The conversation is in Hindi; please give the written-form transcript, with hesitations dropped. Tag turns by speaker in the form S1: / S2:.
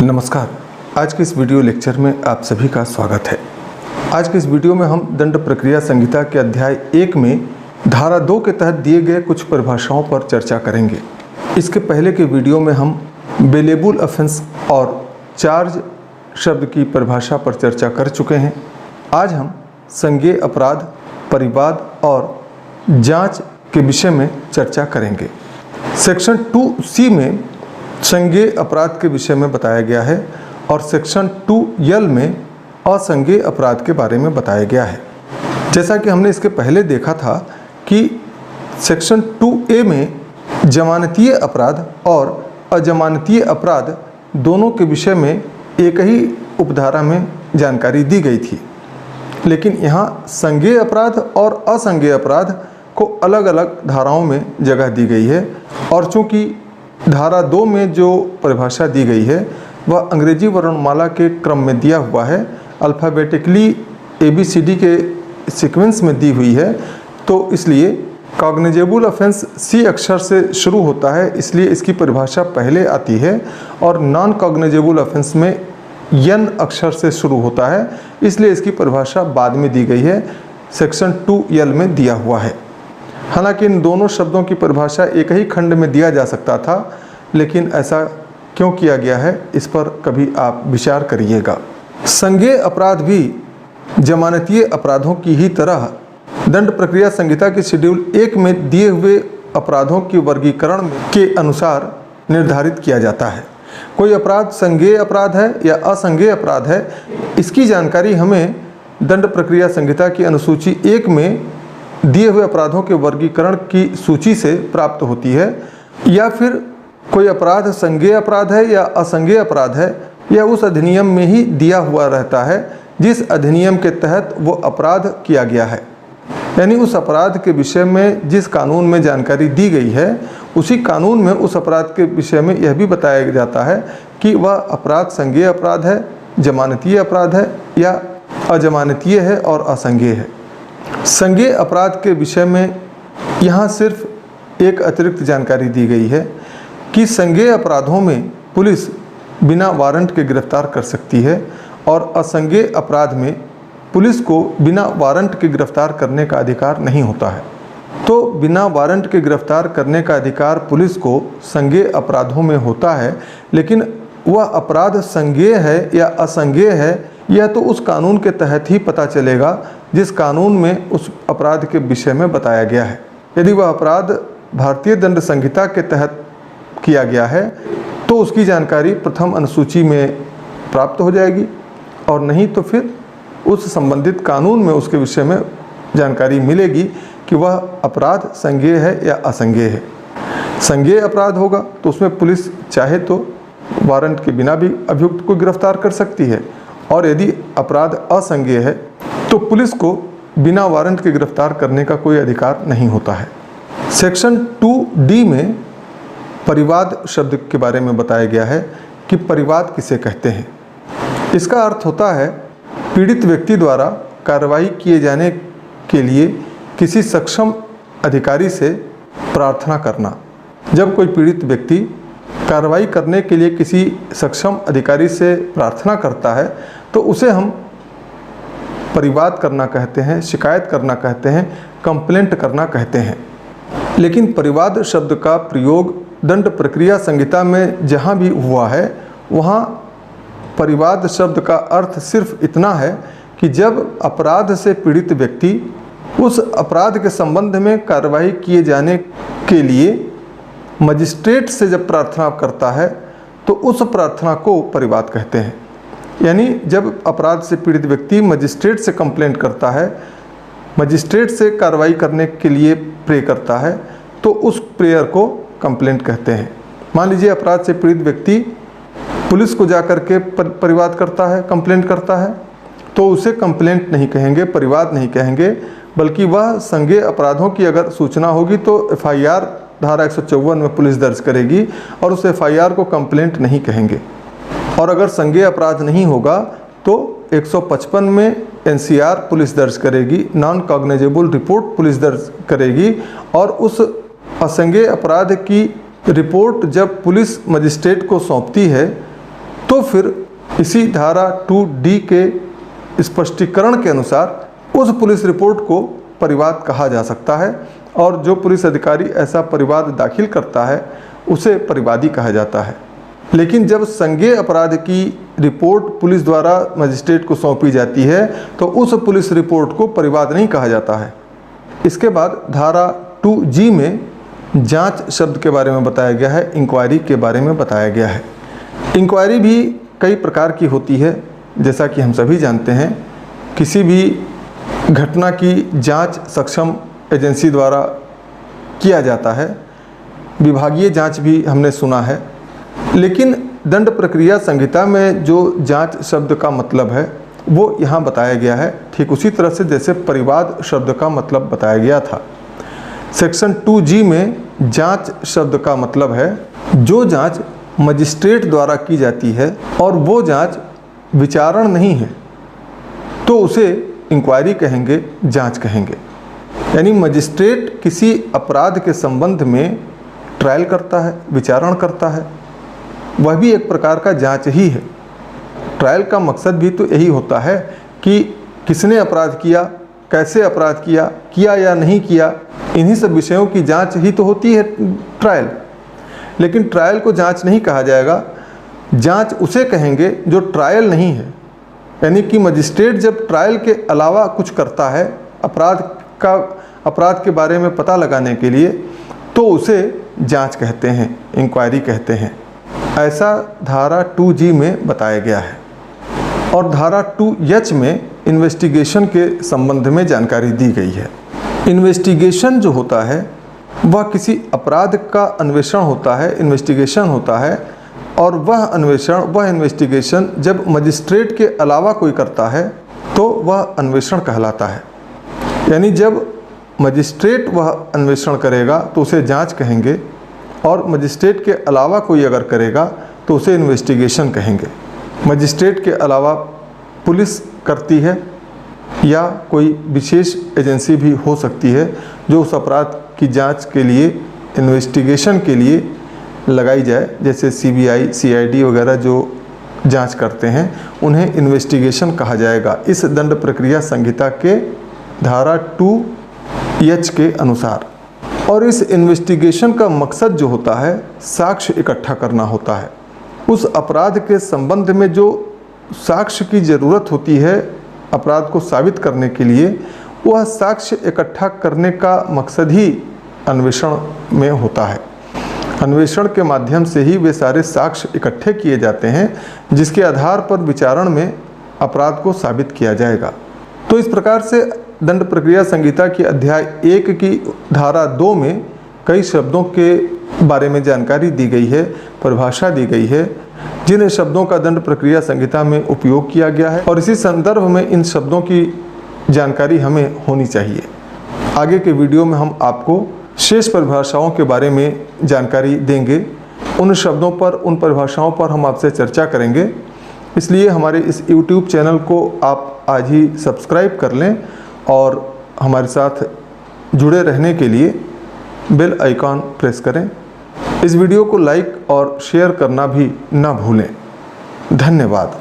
S1: नमस्कार। आज के इस वीडियो लेक्चर में आप सभी का स्वागत है। आज के इस वीडियो में हम दंड प्रक्रिया संहिता के अध्याय 1 में धारा 2 के तहत दिए गए कुछ परिभाषाओं पर चर्चा करेंगे। इसके पहले के वीडियो में हम बेलेबल ऑफेंस और चार्ज शब्द की परिभाषा पर चर्चा कर चुके हैं। आज हम संज्ञेय अपराध, परिवाद और जांच के विषय में चर्चा करेंगे। सेक्शन 2C में संज्ञेय अपराध के विषय में बताया गया है और सेक्शन 2L में असंज्ञेय अपराध के बारे में बताया गया है। जैसा कि हमने इसके पहले देखा था कि सेक्शन 2A में जमानतीय अपराध और अजमानतीय अपराध दोनों के विषय में एक ही उपधारा में जानकारी दी गई थी, लेकिन यहाँ संज्ञेय अपराध और असंज्ञेय अपराध को अलग अलग धाराओं में जगह दी गई है। और चूँकि धारा 2 में जो परिभाषा दी गई है वह अंग्रेजी वर्णमाला के क्रम में दिया हुआ है, अल्फ़ाबेटिकली ABCD के सीक्वेंस में दी हुई है, तो इसलिए कॉग्निजेबल ऑफेंस C अक्षर से शुरू होता है, इसलिए इसकी परिभाषा पहले आती है, और नॉन कॉग्निजेबल ऑफेंस में N अक्षर से शुरू होता है, इसलिए इसकी परिभाषा बाद में दी गई है, सेक्शन 2L में दिया हुआ है। हालांकि इन दोनों शब्दों की परिभाषा एक ही खंड में दिया जा सकता था, लेकिन ऐसा क्यों किया गया है इस पर कभी आप विचार करिएगा। संज्ञेय अपराध भी जमानतीय अपराधों की ही तरह दंड प्रक्रिया संहिता की शेड्यूल 1 में दिए हुए अपराधों की वर्गीकरण के अनुसार निर्धारित किया जाता है। कोई अपराध संज्ञेय अपराध है या असंज्ञेय अपराध है, इसकी जानकारी हमें दंड प्रक्रिया संहिता की अनुसूची 1 में दिए हुए अपराधों के वर्गीकरण की सूची से प्राप्त होती है, या फिर कोई अपराध संज्ञेय अपराध है या असंज्ञेय अपराध है, यह उस अधिनियम में ही दिया हुआ रहता है जिस अधिनियम के तहत वो अपराध किया गया है। यानी उस अपराध के विषय में जिस कानून में जानकारी दी गई है, उसी कानून में उस अपराध के विषय में यह भी बताया जाता है कि वह अपराध संज्ञेय अपराध है, जमानतीय अपराध है या अजमानतीय है और असंज्ञेय है। संज्ञेय अपराध के विषय में यहाँ सिर्फ एक अतिरिक्त जानकारी दी गई है कि संज्ञेय अपराधों में पुलिस बिना वारंट के गिरफ्तार कर सकती है और असंज्ञेय अपराध में पुलिस को बिना वारंट के गिरफ्तार करने का अधिकार नहीं होता है। तो बिना वारंट के गिरफ्तार करने का अधिकार पुलिस को संज्ञेय अपराधों में होता है, लेकिन वह अपराध संज्ञेय है या असंज्ञेय है यह तो उस कानून के तहत ही पता चलेगा जिस कानून में उस अपराध के विषय में बताया गया है। यदि वह अपराध भारतीय दंड संहिता के तहत किया गया है तो उसकी जानकारी प्रथम अनुसूची में प्राप्त हो जाएगी, और नहीं तो फिर उस संबंधित कानून में उसके विषय में जानकारी मिलेगी कि वह अपराध संज्ञेय है या असंज्ञेय है। संज्ञेय अपराध होगा तो उसमें पुलिस चाहे तो वारंट के बिना भी अभियुक्त को गिरफ्तार कर सकती है, और यदि अपराध असंज्ञेय है तो पुलिस को बिना वारंट के गिरफ्तार करने का कोई अधिकार नहीं होता है। सेक्शन 2D में परिवाद शब्द के बारे में बताया गया है कि परिवाद किसे कहते हैं। इसका अर्थ होता है पीड़ित व्यक्ति द्वारा कार्रवाई किए जाने के लिए किसी सक्षम अधिकारी से प्रार्थना करना। जब कोई पीड़ित व्यक्ति कार्रवाई करने के लिए किसी सक्षम अधिकारी से प्रार्थना करता है तो उसे हम परिवाद करना कहते हैं, शिकायत करना कहते हैं, कंप्लेंट करना कहते हैं। लेकिन परिवाद शब्द का प्रयोग दंड प्रक्रिया संहिता में जहाँ भी हुआ है वहाँ परिवाद शब्द का अर्थ सिर्फ इतना है कि जब अपराध से पीड़ित व्यक्ति उस अपराध के संबंध में कार्रवाई किए जाने के लिए मजिस्ट्रेट से जब प्रार्थना करता है तो उस प्रार्थना को परिवाद कहते हैं। यानी जब अपराध से पीड़ित व्यक्ति मजिस्ट्रेट से कंप्लेंट करता है, मजिस्ट्रेट से कार्रवाई करने के लिए प्रे करता है, तो उस प्रेयर को कंप्लेंट कहते हैं। मान लीजिए अपराध से पीड़ित व्यक्ति पुलिस को जाकर के परिवाद करता है, कंप्लेंट करता है, तो उसे कंप्लेंट नहीं कहेंगे, परिवाद नहीं कहेंगे, बल्कि वह संज्ञेय अपराधों की अगर सूचना होगी तो FIR धारा 154 में पुलिस दर्ज करेगी और उस FIR को कंप्लेंट नहीं कहेंगे। और अगर संज्ञेय अपराध नहीं होगा तो 155 में NCR पुलिस दर्ज करेगी, नॉन कॉग्निजेबल रिपोर्ट पुलिस दर्ज करेगी, और उस असंज्ञेय अपराध की रिपोर्ट जब पुलिस मजिस्ट्रेट को सौंपती है तो तो फिर इसी धारा 2D के स्पष्टीकरण के अनुसार उस पुलिस रिपोर्ट को परिवाद कहा जा सकता है और जो पुलिस अधिकारी ऐसा परिवाद दाखिल करता है उसे परिवादी कहा जाता है। लेकिन जब संज्ञेय अपराध की रिपोर्ट पुलिस द्वारा मजिस्ट्रेट को सौंपी जाती है तो उस पुलिस रिपोर्ट को परिवाद नहीं कहा जाता है। इसके बाद धारा 2G में जांच शब्द के बारे में बताया गया है, इंक्वायरी के बारे में बताया गया है। इंक्वायरी भी कई प्रकार की होती है, जैसा कि हम सभी जानते हैं। किसी भी घटना की जांच सक्षम एजेंसी द्वारा किया जाता है, विभागीय जांच भी हमने सुना है। लेकिन दंड प्रक्रिया संहिता में जो जांच शब्द का मतलब है वो यहाँ बताया गया है, ठीक उसी तरह से जैसे परिवाद शब्द का मतलब बताया गया था। सेक्शन 2G में जांच शब्द का मतलब है जो जांच मजिस्ट्रेट द्वारा की जाती है और वो जांच विचारण नहीं है तो उसे इंक्वायरी कहेंगे, जांच कहेंगे। यानी मजिस्ट्रेट किसी अपराध के संबंध में ट्रायल करता है, विचारण करता है, वह भी एक प्रकार का जांच ही है। ट्रायल का मकसद भी तो यही होता है कि किसने अपराध किया, कैसे अपराध किया या नहीं किया, इन्हीं सब विषयों की जांच ही तो होती है ट्रायल। लेकिन ट्रायल को जांच नहीं कहा जाएगा, जांच उसे कहेंगे जो ट्रायल नहीं है। यानी कि मजिस्ट्रेट जब ट्रायल के अलावा कुछ करता है अपराध के बारे में पता लगाने के लिए तो उसे जांच कहते हैं, इंक्वायरी कहते हैं। ऐसा धारा 2G में बताया गया है। और धारा 2H में इन्वेस्टिगेशन के संबंध में जानकारी दी गई है। इन्वेस्टिगेशन जो होता है वह किसी अपराध का अन्वेषण होता है, इन्वेस्टिगेशन होता है। और वह इन्वेस्टिगेशन जब मजिस्ट्रेट के अलावा कोई करता है तो वह अन्वेषण कहलाता है। यानी जब मजिस्ट्रेट वह अन्वेषण करेगा तो उसे जांच कहेंगे और मजिस्ट्रेट के अलावा कोई अगर करेगा तो उसे इन्वेस्टिगेशन कहेंगे। मजिस्ट्रेट के अलावा पुलिस करती है या कोई विशेष एजेंसी भी हो सकती है जो उस अपराध की जांच के लिए, इन्वेस्टिगेशन के लिए लगाई जाए, जैसे CBI, CID वगैरह जो जांच करते हैं उन्हें इन्वेस्टिगेशन कहा जाएगा इस दंड प्रक्रिया संहिता के धारा 2H के अनुसार। और इस इन्वेस्टिगेशन का मकसद जो होता है साक्ष्य इकट्ठा करना होता है। उस अपराध के संबंध में जो साक्ष्य की ज़रूरत होती है अपराध को साबित करने के लिए, वह साक्ष्य इकट्ठा करने का मकसद ही अन्वेषण में होता है। अन्वेषण के माध्यम से ही वे सारे साक्ष्य इकट्ठे किए जाते हैं जिसके आधार पर विचारण में अपराध को साबित किया जाएगा। तो इस प्रकार से दंड प्रक्रिया संहिता की अध्याय 1 की धारा 2 में कई शब्दों के बारे में जानकारी दी गई है, परिभाषा दी गई है, जिन शब्दों का दंड प्रक्रिया संहिता में उपयोग किया गया है और इसी संदर्भ में इन शब्दों की जानकारी हमें होनी चाहिए। आगे के वीडियो में हम आपको शेष परिभाषाओं के बारे में जानकारी देंगे। उन शब्दों पर, उन परिभाषाओं पर हम आपसे चर्चा करेंगे। इसलिए हमारे इस YouTube चैनल को आप आज ही सब्सक्राइब कर लें और हमारे साथ जुड़े रहने के लिए बेल आइकॉन प्रेस करें। इस वीडियो को लाइक और शेयर करना भी ना भूलें। धन्यवाद।